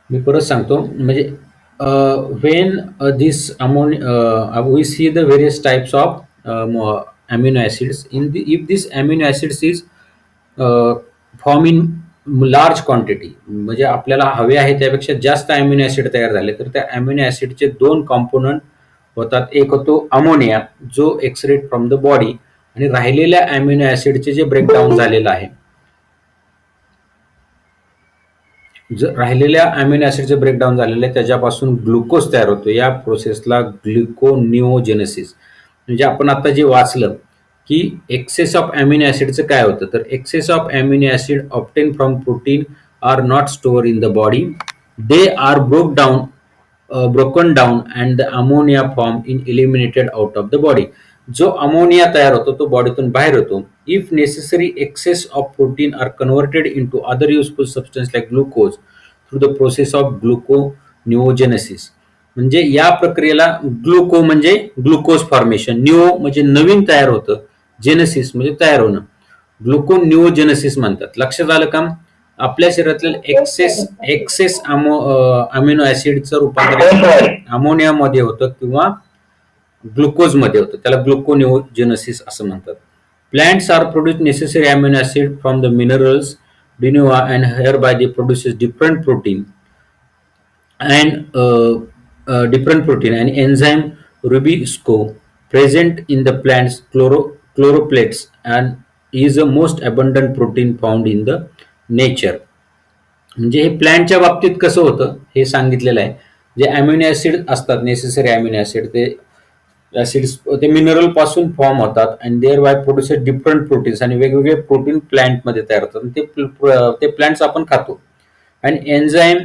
मी परत सांगतो म्हणजे when this we see the various types of amino acids if this amino acids is form in large quantity म्हणजे आपल्याला हवे आहे त्यापेक्षा जास्त अमिनो ऍसिड तयार झाले तर त्या अमिनो ऍसिडचे दोन कॉम्पोनंट होतात. एक होतो अमोनिया जो एक्सरेट फ्रॉम द बॉडी आणि राहिलेल्या अमिनो ऍसिडचे जे ब्रेकडाऊन झालेलं आहे राहिलेल्या अमिनो ऍसिडचे ब्रेकडाऊन झालेले त्याच्यापासून ग्लुकोज तयार होतो. या प्रोसेसला ग्लुकोनिओजेनेसिस म्हणजे आपण आता जे वाचलं की एक्सेस ऑफ अमिनो ऍसिडचं काय होतं तर excess of amino acid obtain from protein are not store in the body they are broken down and the ammonia form in eliminated out of the body. जो अमोनिया तयार होतो तो बॉडीतून बाहेर होतो. If necessary excess of protein are converted into other useful substance like glucose through the process of gluconeogenesis. म्हणजे या प्रक्रियेला ग्लुको म्हणजे ग्लुकोज फॉर्मेशन, निओ म्हणजे नवीन तयार होतं, जेनेसिस म्हणजे तयार होणं, ग्लुकोनिओजेनेसिस म्हणतात. लक्षात आलं का? आपल्या शरीरातल्या एक्सेस अमिनो ऍसिडचं रूपांतर अमोनियामध्ये होतं किंवा ग्लुकोजमध्ये होतं, त्याला ग्लुकोनिओजेनेसिस असं म्हणतात. Plants are produce necessary amino acid from the minerals डिन्युआ and hereby they produces different protein and enzyme rubisco present in the plant's chloroplasts and is the most abundant protein found in the nature. म्हणजे हे प्लॅन्टच्या बाबतीत कसं होतं हे सांगितलेलं आहे. जे अमिनो ऍसिड असतात नेसेसरी अमिनो ऍसिड ते ऍसिड्स ते मिनरल पासून फॉर्म होतात आणि thereby produces different proteins आणि वेगवेगळे प्रोटीन प्लॅन्टमध्ये तयार होतात. ते प्लॅन्ट्स आपण खातो. आणि एन्झाईम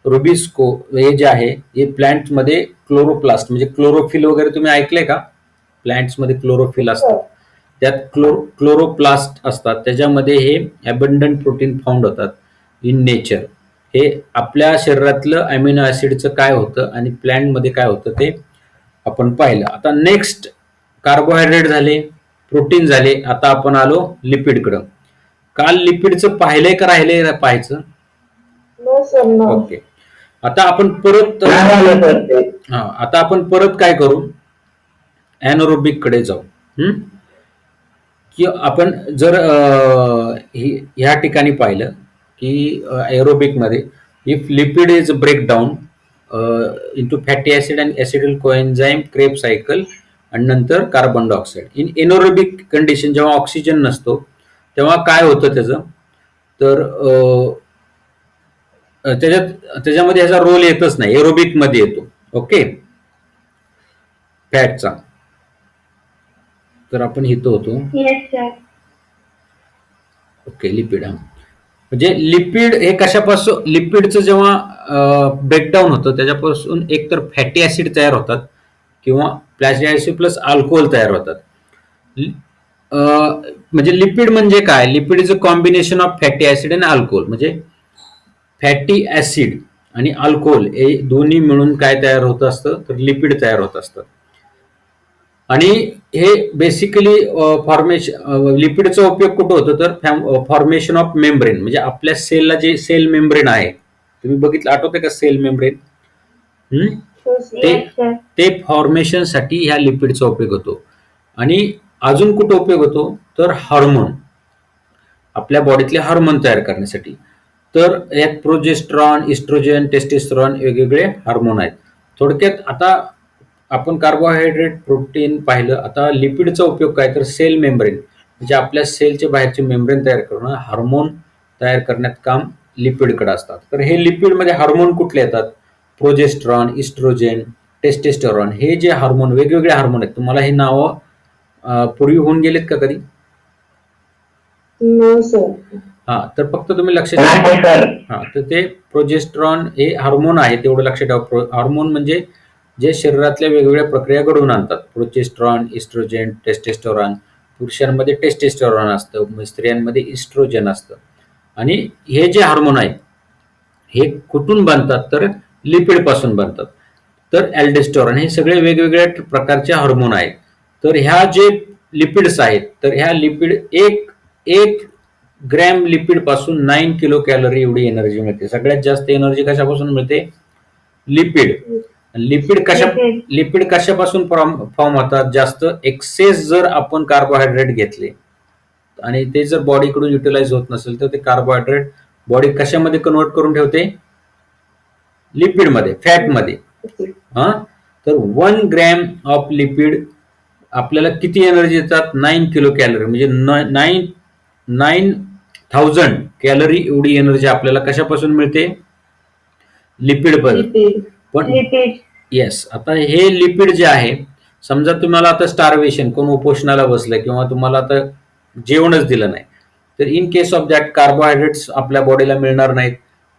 रुबिस्को हे जे आहे हे प्लॅन्टमध्ये क्लोरोप्लास्ट म्हणजे क्लोरोफिल वगैरे तुम्ही ऐकलंय का? प्लॅन्ट्समध्ये क्लोरोफिल असतात, त्यात क्लोरोप्लास्ट असतात, त्याच्यामध्ये हे अबंडंट प्रोटीन फाउंड होतात इन नेचर. हे आपल्या शरीरातलं अमिनो ऍसिडचं काय होतं आणि प्लॅन्टमध्ये काय होतं ते आपण पाहिलं. आता नेक्स्ट कार्बोहायड्रेट झाले, प्रोटीन झाले, आता आपण आलो लिपिडकडं. काल लिपिडचं पाहिलंय का राहिलंय पाहायचं? ओके. आता आपण परत काय करू, ऍनोरोबिक कडे जाऊ. की आपण जर ह्या ठिकाणी पाहिलं की एरोबिक मध्ये if lipid is break down into fatty acid and acetyl coenzyme Kreb cycle आणि नंतर carbon dioxide. In anaerobic condition जेव्हा ऑक्सिजन नसतो तेव्हा काय होतं त्याचं तर त्याच्यामध्ये ह्याचा रोल येतच नाही, एरोबिक मध्ये येतो. ओके, फॅटचा. तर आपण इथं होतो. Okay, lipid. म्हणजे लिपिड हे कशापासून, लिपिडचं जेव्हा ब्रेकडाऊन होतं त्याच्यापासून एकतर फॅटी ऍसिड तयार होतात किंवा फॅटी ऍसिड प्लस अल्कोहोल तयार होतात. म्हणजे लिपिड म्हणजे काय? Lipid is a combination of fatty acid आणि अल्कोहोल. म्हणजे फॅटी ऍसिड आणि अल्कोहोल हे दोन्ही मिळून काय तयार होत असतं तर लिपिड तयार होत असतं. आणि हे बेसिकली लिपिडचा उपयोग कुठं होतो तर फॉर्मेशन ऑफ मेम्ब्रेन. म्हणजे आपल्या सेलला जे सेल मेम्ब्रेन आहे तुम्ही बघितलं, आठवते का सेल मेम्ब्रेन? ते फॉर्मेशन साठी ह्या लिपिडचा उपयोग होतो. आणि अजून कुठं उपयोग होतो तर हार्मोन, आपल्या बॉडीतले हार्मोन तयार करण्यासाठी. तर यात प्रोजेस्ट्रॉन, इस्ट्रोजन, टेस्टोस्टेरॉन वेगवेगळे हार्मोन आहेत. थोडक्यात आता आपण कार्बोहायड्रेट, प्रोटीन पाहिलं. आता लिपिडचा उपयोग काय तर सेल मेम्ब्रेन म्हणजे आपल्या सेलच्या बाहेरचे मेम्ब्रेन तयार करणं, हार्मोन तयार करण्यात काम लिपिडकडे असतात. तर हे लिपिडमध्ये हार्मोन कुठले येतात? प्रोजेस्ट्रॉन, इस्ट्रोजन, टेस्टोस्टेरॉन हे जे हार्मोन, वेगवेगळे हार्मोन आहेत. तुम्हाला हे नावं पूर्वी होऊन गेलेत का कधी? हा, तर फक्त तुम्ही लक्षात ठेवा. हा, तर ते प्रोजेस्ट्रॉन हे हार्मोन आहे तेवढं लक्षात ठेवा. हार्मोन म्हणजे जे शरीरातल्या वेगवेगळ्या प्रक्रिया घडवून आणतात. Progesterone, oestrogen, testosterone. पुरुषांमध्ये टेस्टोस्टेरॉन असतं, स्त्रियांमध्ये इस्ट्रोजन असतं. आणि हे जे हार्मोन आहेत हे कुठून बनतात तर लिपिड पासून बनतात. तर अल्डोस्टेरॉन हे सगळे वेगवेगळ्या प्रकारचे हार्मोन आहेत. तर ह्या जे लिपिड्स आहेत तर ह्या लिपिड एक ग्रॅम लिपिड पासून 9 किलो कॅलरी एवढी एनर्जी मिळते. सगळ्यात जास्त एनर्जी कशापासून मिळते? लिपिड. लिपिड कशापासून फॉर्म होतात? जास्त एक्सेस जर आपण कार्बोहायड्रेट घेतले आणि ते जर बॉडीकडून युटिलाइज होत नसेल तर ते कार्बोहायड्रेट बॉडी कशामध्ये कन्वर्ट करून ठेवते? लिपिडमध्ये, फॅटमध्ये. हा, तर 1 ग्रॅम ऑफ लिपिड आपल्याला किती एनर्जी देतात? 9 किलो कॅलरी, म्हणजे 9,000 कॅलरी एवढी एनर्जी आपल्याला कशापासून मिळते? लिपिड. पण येस, आता हे लिपिड जे आहे, समजा तुम्हाला आता स्टार्वेशन, कोण उपोषणाला बसलं किंवा तुम्हाला आता जेवणच दिलं नाही, तर in case of that carbohydrates आपल्या बॉडीला मिळणार नाहीत.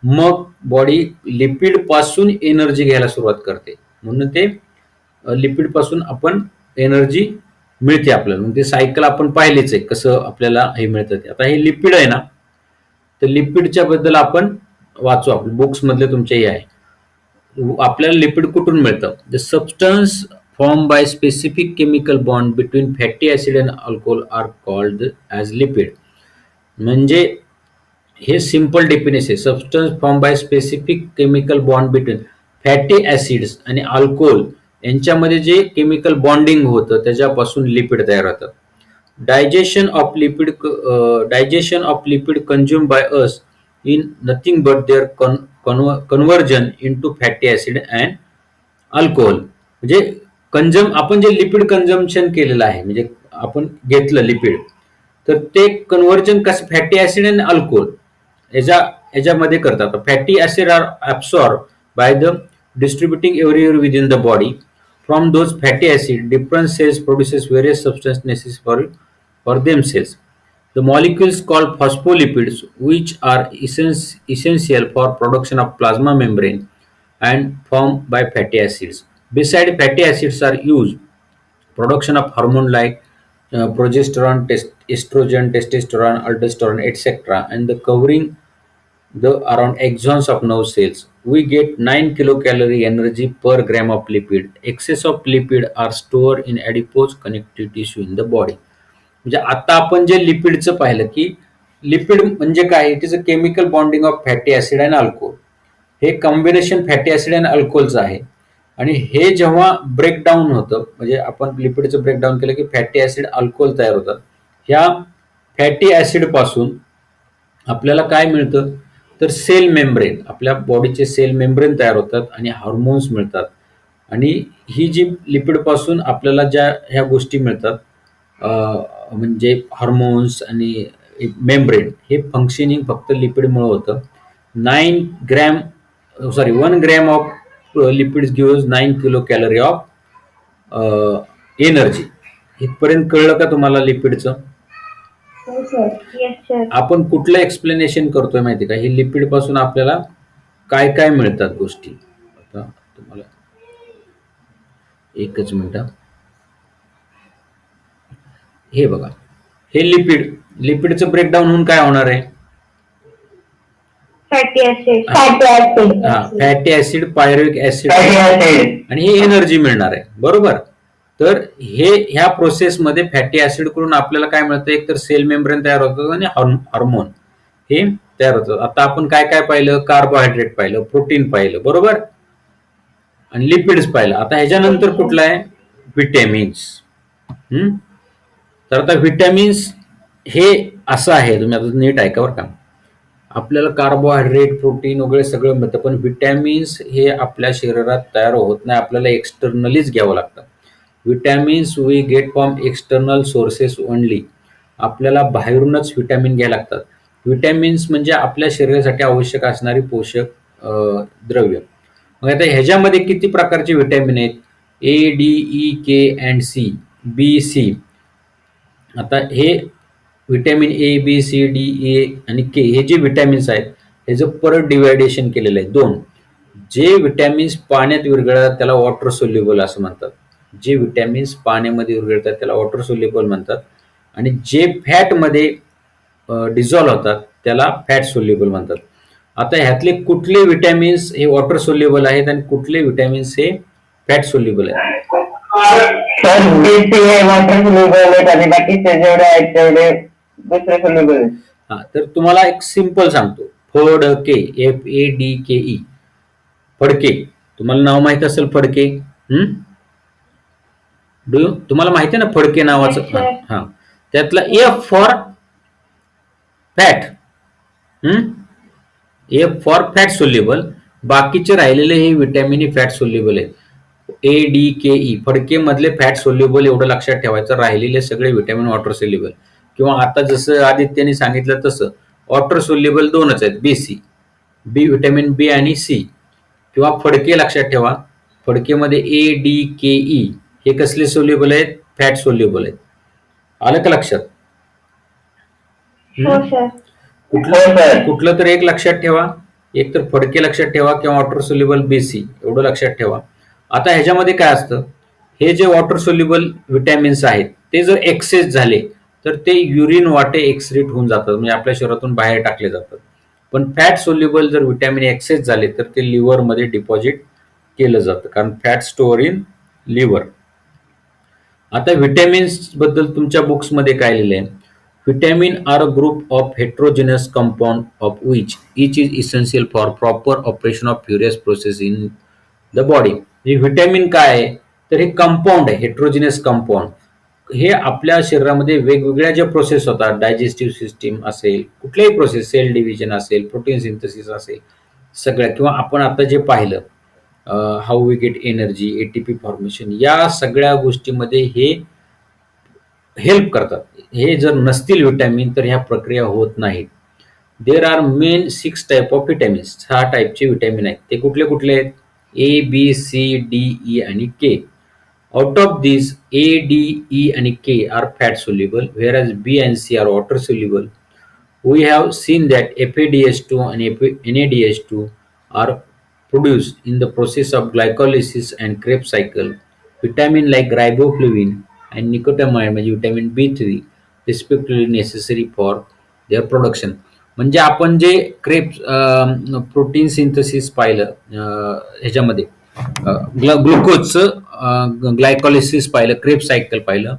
मग बॉडी लिपिड पासून एनर्जी घ्यायला सुरुवात करते. म्हणून ते लिपिड पासून आपण एनर्जी मिळते आपल्याला. म्हणजे ते सायकल आपण पाहिलेच आहे कसं आपल्याला हे मिळतं ते. आता हे लिपिड आहे ना, तर लिपिडच्या बद्दल आपण वाचू, आपल्या बुक्स मधले तुमचे हे आहे. आपल्याला लिपिड कुठून मिळतं? The substance form by specific chemical bond between fatty acid and alcohol are called as lipid. म्हणजे हे सिंपल डेफिनेशन आहे. Substance form by specific chemical bond between fatty acids आणि अल्कोहोल यांच्यामध्ये जे केमिकल बॉन्डिंग होतं त्याच्यापासून लिपिड तयार होतं. Digestion of lipid consume by us in nothing but their conversion into fatty acid and alcohol. म्हणजे आपण जे लिपिड कन्झम्पशन केलेलं आहे, म्हणजे आपण घेतलं लिपिड, तर ते कन्व्हर्जन कसं फॅटी ऍसिड आणि अल्कोहोल याच्यामध्ये करतात. Fatty acid are absorb by the distributing everywhere within the body. From those fatty acid different cells produces various substance necessary for themselves. The molecules called phospholipids, which are essential for production of plasma membrane and formed by fatty acids. Besides fatty acids are used production of hormone like progesterone, estrogen, testosterone, aldosterone, etc. and the covering the around axons of nerve cells. We get 9 kilocalorie energy per gram of lipid. Excess of lipid are stored in adipose connective tissue in the body. म्हणजे आता आपण जे लिपिडचं पाहिलं की lipid म्हणजे काय? It is a chemical bonding of fatty acid and alcohol. हे combination fatty acid and अल्कोहोलचं आहे. आणि हे जेव्हा ब्रेकडाऊन होतं, म्हणजे आपण लिपिडचं ब्रेकडाऊन केलं की फॅटी ऍसिड अल्कोहोल तयार होतात. ह्या फॅटी ऍसिड पासून आपल्याला काय मिळतं? तर सेल मेम्ब्रेन, आपल्या बॉडीचे सेल मेम्ब्रेन तयार होतात आणि हार्मोन्स मिळतात. आणि ही जी लिपिड पासून आपल्याला ज्या ह्या गोष्टी मिळतात, म्हणजे हार्मोन्स आणि मेम्ब्रेन, हे फंक्शनिंग फक्त लिपिडमुळे होतं. 1 gram of lipids gives 9 kilo calorie of energy. इथपर्यंत कळलं का तुम्हाला लिपिडचं? आपण कुठलं एक्सप्लेनेशन करतोय माहिती का? हे लिपिड पासून आपल्याला काय काय मिळतात गोष्टी. आता तुम्हाला एकच मिनिट. हे बघा, हे लिपिडचं ब्रेकडाऊन होऊन काय होणार आहे? फॅटी ऍसिड, पायरुविक ऍसिड आणि हे एनर्जी मिळणार आहे, बरोबर. तर ह्या प्रोसेसमध्ये फॅटी ऍसिड कडून आपल्याला काय मिळतं? एक तर सेल मेम्ब्रेन तयार होतात आणि हार्मोन हे तयार होतात. आता आपण काय काय पाहिलं? कार्बोहायड्रेट पाहिलं, प्रोटीन पाहिलं, बरोबर, आणि लिपिड्स पाहिलं. आता ह्याच्यानंतर कुठलं आहे? व्हिटॅमिन्स. तर आता व्हिटॅमिन्स हे असं आहे, तुम्ही आता नीट ऐका बरं का. आपल्याला कार्बोहायड्रेट, प्रोटीन वगैरे सगळं मिळतं, पण व्हिटॅमिन्स हे आपल्या शरीरात तयार होत नाही, आपल्याला एक्सटर्नलीच घ्यावं लागतं. Vitamins we get from external sources only. आपल्याला बाहेरूनच व्हिटॅमिन घ्यायला लागतात. व्हिटॅमिन्स म्हणजे आपल्या शरीरासाठी आवश्यक असणारी पोषक द्रव्य. मग आता ह्याच्यामध्ये किती प्रकारचे व्हिटॅमिन आहेत? A, D, E, K and C, B, C. आता हे vitamin A, B, C, D, A आणि के हे जे व्हिटॅमिन्स आहेत ह्याचं परत डिवायडेशन केलेलं आहे 2. जे व्हिटॅमिन्स पाण्यात विरघळतात त्याला वॉटर सोल्युबल असं म्हणतात. जे व्हिटॅमिन्स पाण्यामध्ये विरघळतात त्याला वॉटर सोल्युबल म्हणतात. आणि जे फॅटमध्ये डिझॉल्व्ह होतात त्याला फॅट सोल्युबल म्हणतात. आता ह्यातले कुठले व्हिटॅमिन्स हे वॉटर सोल्युबल आहेत आणि कुठले व्हिटॅमिन्स हे फॅट सोल्युबल आहेत? तर तुम्हाला एक सिंपल सांगतो. फडके, FADKE, फडके. तुम्हाला नाव माहित असेल फडके. तुम्हाला माहिती आहे ना फडके नावाचं? Yes, sir. हा. त्यातला F for fat. F for fat soluble. बाकीचे राहिलेले हे विटॅमिन फॅट सोल्युबल आहेत. ADKE, फडके मधले फॅट सोल्युबल एवढं लक्षात ठेवायचं. राहिलेले सगळे विटॅमिन वॉटर सोल्युबल, किंवा आता जसं आदित्यने सांगितलं तसं वॉटर सोल्युबल दोनच आहेत, BC, विटॅमिन बी आणि सी. किंवा फडके लक्षात ठेवा. फडकेमध्ये ADKE हे कसले सोल्युबल आहेत? फॅट सोल्युबल आहेत. आलं का लक्षात? हो सर. कुठलं तर एक लक्षात ठेवा. एक तर फडके लक्षात ठेवा किंवा वॉटर सोल्युबल BC एवढं लक्षात ठेवा. आता ह्याच्यामध्ये काय असतं, हे जे वॉटर सोल्युबल विटॅमिन्स आहेत ते जर एक्सेस झाले तर ते युरिन वाटे एक्सक्रीट होऊन जातात, म्हणजे आपल्या शरीरातून बाहेर टाकले जातात. पण फॅट सोल्युबल जर विटॅमिन एक्सेस झाले तर ते लिव्हरमध्ये डिपॉझिट केलं जातं, कारण फॅट स्टोअर इन लिव्हर. आता विटॅमिन्स बद्दल तुमच्या बुक्समध्ये काय लिहिलंय? Vitamin are a group of heterogeneous compound of which each is essential for proper operation of furious process in the body. म्हणजे व्हिटॅमिन काय आहे? तर हे कंपाऊंड आहे, हेट्रोजिनस कंपाऊंड. हे आपल्या शरीरामध्ये वेगवेगळ्या ज्या प्रोसेस होतात, डायजेस्टिव्ह सिस्टीम असेल, कुठल्याही प्रोसेस, सेल डिव्हिजन असेल, प्रोटीन सिंथेसिस असेल, सगळ्या, किंवा आपण आता जे पाहिलं how we get energy, ATP formation, या सगळ्या गोष्टीमध्ये हे हेल्प करतात. हे जर नसतील विटॅमिन तर ह्या प्रक्रिया होत नाहीत. There are main 6 type of vitamins. 6 टाईपचे विटॅमिन आहेत. ते कुठले कुठले आहेत? A, B, C, D, E आणि K. Out of these, A, D, E and K are fat soluble, whereas B and C are water soluble. We have seen that FADH2 and NADH2 are produced in the process of glycolysis and Krebs cycle. Vitamin like riboflavin and nicotinamide म्हणजे vitamin B3 respectively necessary for their production. म्हणजे आपण जे crabs protein synthesis पाहिलं ह्याच्यामध्ये, ग्लुकोजचं ग्लायकॉलिसिस पाहिलं, crabs cycle पाहिलं,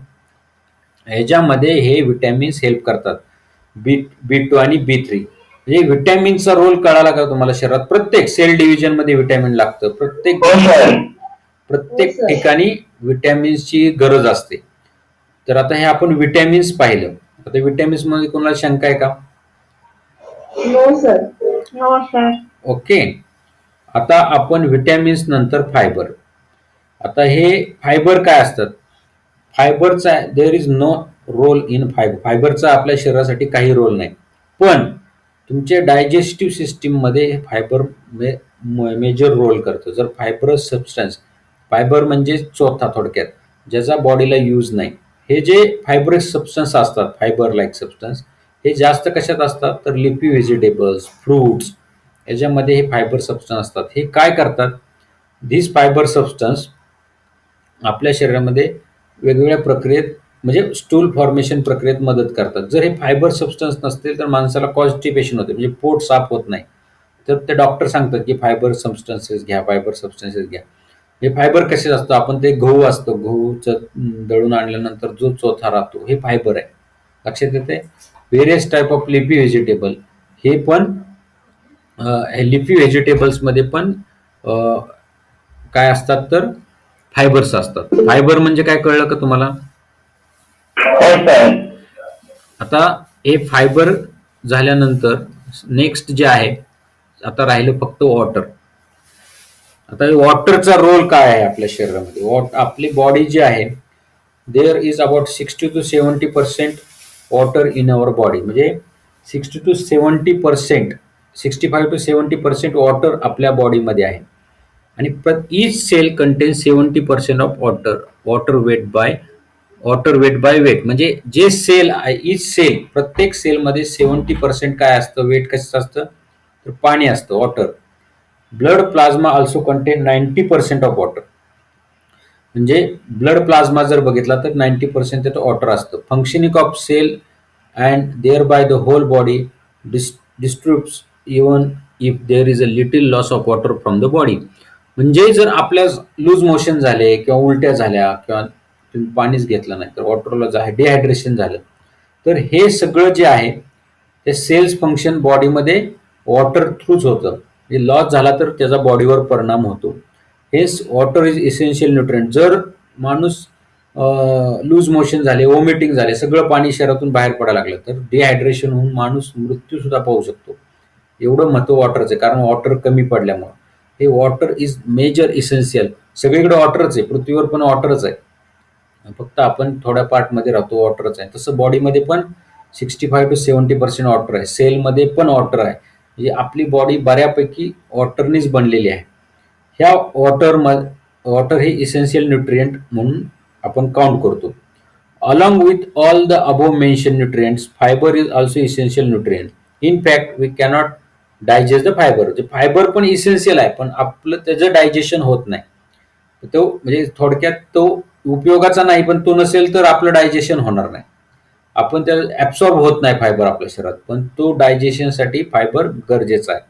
ह्याच्यामध्ये हे विटॅमिन्स हेल्प करतात. B2 आणि B3. म्हणजे विटॅमिनचा रोल कळाला का तुम्हाला? शरीरात प्रत्येक सेल डिव्हिजन मध्ये विटॅमिन लागतं. प्रत्येक ठिकाणी विटॅमिन्सची गरज असते. तर आता हे आपण विटॅमिन्स पाहिलं. आता विटॅमिन्स मध्ये कोणाला शंका आहे का? No sir. No sir. Okay. आता आपण विटॅमिन्स नंतर फायबर. आता हे फायबर काय असतात? फायबरचा there is no role in fibre. फायबरचा आपल्या शरीरासाठी काही रोल नाही, पण तुमच्या डायजेस्टिव्ह सिस्टीममध्ये फायबर मेजर रोल करतं. जर फायबरस सबस्टन्स, फायबर म्हणजे चोथा थोडक्यात, ज्याचा बॉडीला यूज नाही, हे जे फायबरस सबस्टन्स असतात, फायबर लाईक सबस्टन्स, हे जास्त कशात असतात? तर लिफी व्हेजिटेबल्स, फ्रूट्स, याच्यामध्ये हे फायबर सबस्टन्स असतात. हे काय करतात? धीस फायबर सबस्टन्स आपल्या शरीरामध्ये वेगवेगळ्या प्रक्रियेत, म्हणजे स्टूल फॉर्मेशन प्रक्रियेत मदत करतात. जर हे फायबर सबस्टन्स नसतील तर माणसाला कॉन्स्टिपेशन होते, म्हणजे पोट साफ होत नाही. तर ते डॉक्टर सांगतात की फायबर सबस्टन्सेस घ्या, फायबर सबस्टन्सेस घ्या. हे फायबर कसे असतं? आपण ते गहू असतो, गहूचं दळून आणल्यानंतर जो चोथा राहतो हे फायबर आहे. लक्षात येते? Various type of leafy vegetable, हे पण लिफी व्हेजिटेबल्समध्ये पण काय असतात? तर फायबर्स असतात. फायबर म्हणजे काय कळलं का तुम्हाला? आता हे फायबर झाल्यानंतर नेक्स्ट जे आहे, आता राहिलं फक्त वॉटर. आता वॉटरचा रोल काय आहे आपल्या शरीरामध्ये? आपली बॉडी जी आहे, there is about 60 to 70% water in our body. म्हणजे 60 to 70%, 65 to 70% वॉटर आपल्या बॉडीमध्ये आहे. आणि each cell contains 70% of water. Water weight by weight, म्हणजे जे सेल आहे, ईच सेल, प्रत्येक सेलमध्ये 70% काय असतं? वेट कसं असतं? तर पाणी असतं, water. Blood plasma also contain 90% of water. म्हणजे ब्लड प्लाझ्मा जर बघितला तर 90% त्याचं वॉटर असतं. Functioning of cell and thereby the whole body distributes even if there is a little loss of water from the body. म्हणजे जर आपल्या loose motion झाले किंवा उलट्या झाल्या किंवा तुम्ही पाणीच घेतलं नाही तर वॉटरला डिहायड्रेशन झालं, तर हे सगळं जे आहे ते सेल्स फंक्शन बॉडीमध्ये वॉटर थ्रूच होतं. म्हणजे लॉस झाला तर त्याचा बॉडीवर परिणाम होतो. हेच वॉटर इज इसेन्शियल न्यूट्रिएंट. जर माणूस लूज मोशन झाले, वॉमिटिंग झाले, सगळं पाणी शरीरातून बाहेर पडायला लागलं तर डिहायड्रेशन होऊन माणूस मृत्यू सुद्धा पाहू शकतो. एवढं महत्व वॉटरचं आहे, कारण वॉटर कमी पडल्यामुळं. हे वॉटर इज मेजर इसेन्शियल. सगळीकडे वॉटरच आहे, पृथ्वीवर पण वॉटरच आहे. फक्त आपण थोड्या पार्टमध्ये राहतो, वॉटरच आहे. तसं बॉडीमध्ये पण 65% to 70% वॉटर आहे. सेलमध्ये पण वॉटर आहे. म्हणजे आपली बॉडी बऱ्यापैकी वॉटरनीच बनलेली आहे. ह्या वॉटर हे इसेन्शियल न्यूट्रिएंट म्हणून आपण काउंट करतो. Along with all the above mention nutrients, fibre is also essential nutrient. In fact we cannot digest the fibre. Fibre पण इसेन्शियल आहे, पण आपलं त्याचं डायजेशन होत नाही. तो म्हणजे थोडक्यात तो उपयोगाचा नाही, पण तो नसेल तर आपलं डायजेशन होणार नाही. आपण त्याला ऍब्सॉर्ब होत नाही फायबर आपल्या शरीरात, पण तो डायजेशनसाठी फायबर गरजेचा आहे.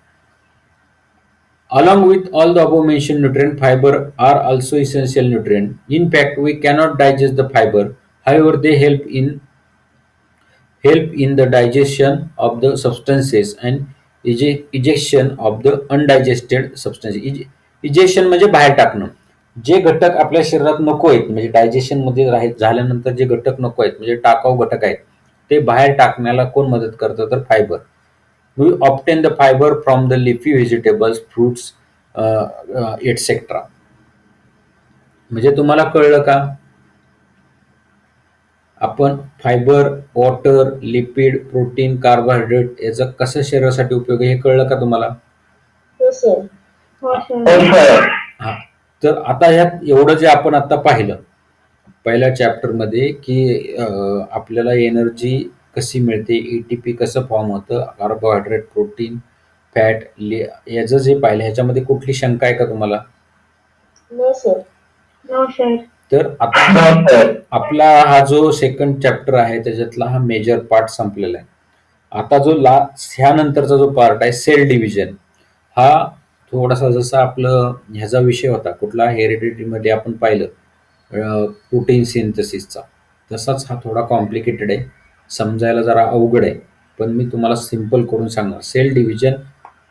Along with all the above mentioned nutrient, fiber are also essential nutrient. In fact, we cannot digest the fiber. However, they help in the digestion of the substances and ejection of the undigested substances. Ejection म्हणजे बाहेर टाकणं. जे घटक आपल्या शरीरात नको आहेत, म्हणजे डायजेशन मध्ये झाल्यानंतर जे घटक नको आहेत, म्हणजे टाकाऊ घटक आहेत, ते बाहेर टाकण्याला कोण मदत करतं तर fibre. We obtain the fiber from the leafy vegetables, fruits, etc. म्हणजे तुम्हाला कळलं का? आपण fibre, water, lipid, protein, carbohydrate याचा कसं शरीरासाठी उपयोग आहे हे कळलं का तुम्हाला? हो सर. हो सर. हा. तर आता ह्यात एवढं जे आपण आता पाहिलं पहिल्या चॅप्टरमध्ये की आपल्याला एनर्जी कशी मिळते, एटीपी कसं फॉर्म होतं, कार्बोहायड्रेट, प्रोटीन, फॅट, याचं जे पाहिलं ह्याच्यामध्ये कुठली शंका आहे का तुम्हाला? No sir. No sir. तर आता आपला हा जो सेकंड चॅप्टर आहे त्याच्यातला हा मेजर पार्ट संपलेला आहे. आता जो ह्यानंतरचा जो पार्ट आहे सेल डिव्हिजन, हा थोडासा जसा आपलं ह्याचा विषय होता कुठला हेरिडिटीमध्ये आपण पाहिलं प्रोटीन सिंथेसिसचा, तसाच हा थोडा कॉम्प्लिकेटेड आहे, समजायला जरा अवघड आहे, पण मी तुम्हाला सिम्पल करून सांगणार. सेल डिव्हिजन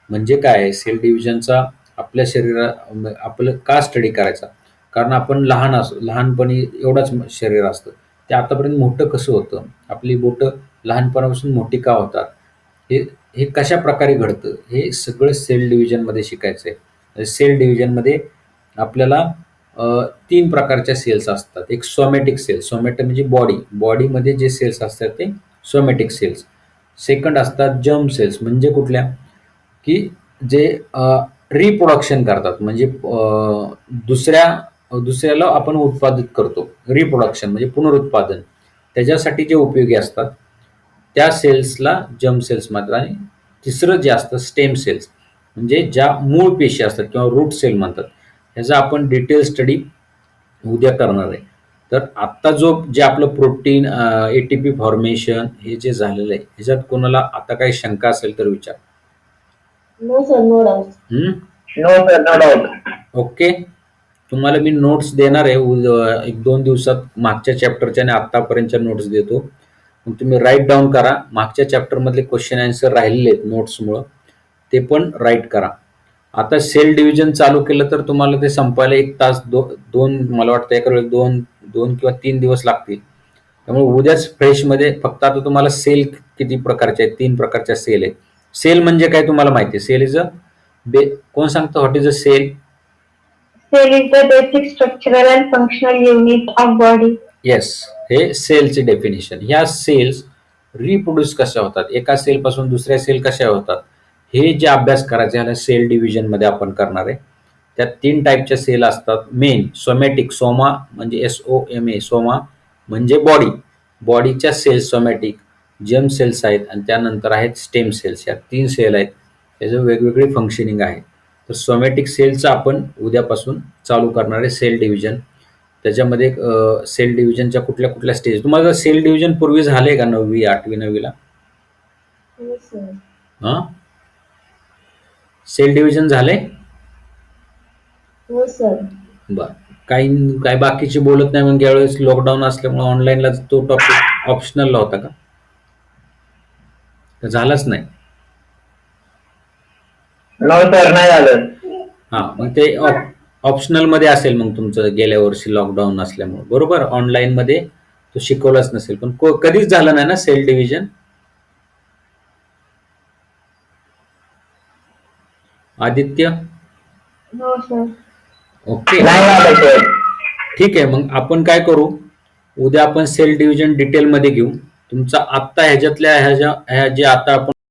म्हणजे काय आहे, सेल डिव्हिजनचा आपल्या आपलं का स्टडी करायचा? कारण आपण लहानपणी एवढाच शरीर असतं, ते आतापर्यंत मोठं कसं होतं, आपली बोटं लहानपणापासून मोठी का होतात, हे हे कशा प्रकारे घडतं, हे सगळं सेल डिव्हिजनमध्ये शिकायचं आहे. सेल डिव्हिजनमध्ये आपल्याला 3 प्रकारच्या सेल्स असतात. एक सोमॅटिक सेल्स, सोमॅटिक म्हणजे बॉडीमध्ये जे सेल्स असतात ते सोमॅटिक सेल्स. सेकंड असतात जर्म सेल्स, म्हणजे कुठल्या की जे रिप्रोडक्शन करतात, म्हणजे दुसऱ्याला आपण उत्पादित करतो. रिप्रोडक्शन म्हणजे पुनरुत्पादन, त्याच्यासाठी जे उपयोगी असतात त्या सेल्सला जर्म सेल्स म्हणतात. आणि तिसरं जे असतं स्टेम सेल्स, म्हणजे ज्या मूळ पेशी असतात किंवा रूट सेल म्हणतात. ह्याचा आपण डिटेल स्टडी उद्या करणार आहे. तर आत्ता जे आपलं प्रोटीन, एटीपी फॉर्मेशन हे जे झालेलं आहे, ह्याच्यात कोणाला आता काही शंका असेल तर विचार. No sir. No doubt. No sir. No doubt. Okay. तुम्हाला मी नोट्स देणार आहे 1-2 दिवसात. मागच्या चॅप्टरच्या आणि आत्तापर्यंतच्या नोट्स देतो, मग तुम्ही राईट डाऊन करा. मागच्या चॅप्टरमधले क्वेश्चन आन्सर राहिलेले आहेत नोट्समुळं, ते पण राईट करा. आता सेल डिव्हिजन चालू केलं तर तुम्हाला ते संपायला 1 तास, दोन मला वाटतं एका वेळेस 2 किंवा 3 दिवस लागतील. त्यामुळे उद्याच फ्रेशमध्ये, फक्त आता तुम्हाला सेल किती प्रकारचे आहेत, 3 प्रकारच्या सेल आहेत. सेल म्हणजे काय तुम्हाला माहिती आहे? सेल इज कोण सांगतं what is a cell? Cell is the basic structural and functional unit of body. Yes, हे सेलचे डेफिनेशन. ह्या सेल्स रिप्रोड्यूस कशा होतात, एका सेलपासून दुसऱ्या सेल कशा होतात, हे जे अभ्यास करायचे ह्याला सेल डिव्हिजनमध्ये आपण करणार आहे. त्यात 3 टाईपच्या सेल असतात. मेन सोमॅटिक, सोमा म्हणजे SOMA, सोमा म्हणजे बॉडीच्या सेल्स सोमॅटिक, जर्म सेल्स आहेत, आणि त्यानंतर आहेत स्टेम सेल्स. या 3 सेल आहेत, त्याचं वेगवेगळी फंक्शनिंग आहे. तर सोमॅटिक सेलचं आपण उद्यापासून चालू करणार आहे सेल डिव्हिजन. त्याच्यामध्ये सेल डिव्हिजनच्या कुठल्या कुठल्या स्टेज, तुम्हाला सेल डिव्हिजन पूर्वी झाले का 9वी, 8वी, 9वीला? हो सर. हां, सेल डिव्हिजन झाले? हो सर. बरं. काय बाकीचे बोलत नाही, मग यावेळेस लॉकडाऊन असल्यामुळे ऑनलाईनला तो टॉपिक ऑप्शनलला होता का? झालंच नाही. नो सर नाही झालं. हा, मग ते ऑप्शनल मध्ये असेल मग तुमचं गेल्या वर्षी लॉकडाऊन असल्यामुळे, बरोबर. ऑनलाईन मध्ये तो शिकवलाच नसेल, पण कधीच झालं नाही ना cell division. Aditya, No, sir. Okay. नाही झालं सर. ठीक आहे, मग आपण काय करू, उद्या आपण सेल डिव्हिजन डिटेल मध्ये घेऊ. तुमचा आत्ता ह्या जे आता आपण